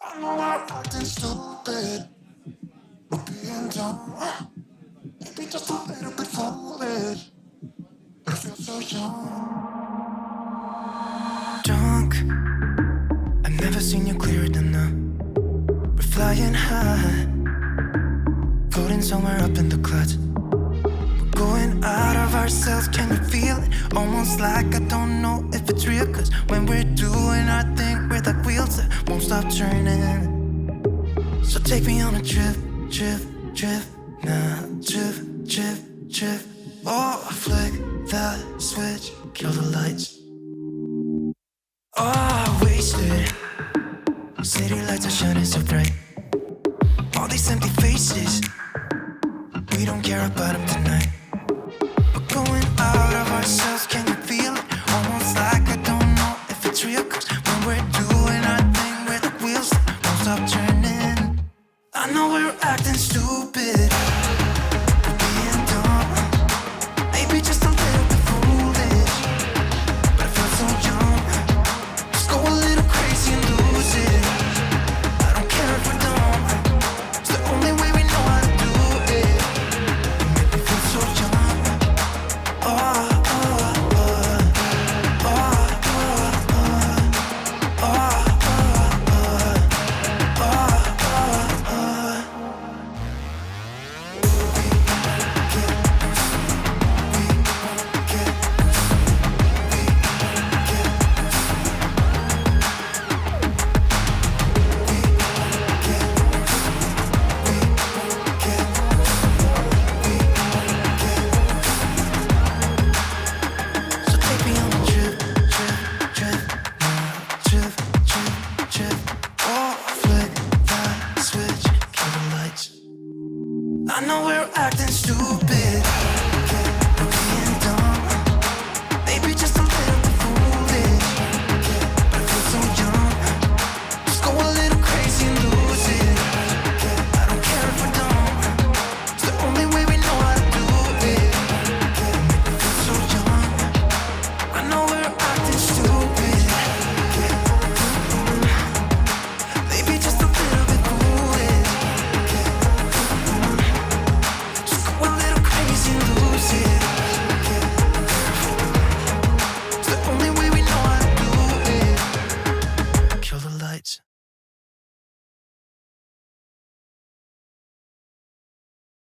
I know I'm acting stupid, but being dumb, maybe just a little bit foolish. But I feel so young. Drunk, I've never seen you clearer than now. We're flying high, floating somewhere up in the clouds. We're going out of ourselves, can you feel it? Almost like I don't know if it's real. Cause when we're doing our thing, we're like wheels that won't stop turning. So take me on a trip, trip, trip. Now trip, trip, trip. Oh, flick that switch, kill the lights. Oh, wasted. City lights are shining so bright. All these empty faces, we don't care about them tonight. We're going out of ourselves, can you feel it? Almost like I don't know if it's real. Cause when we're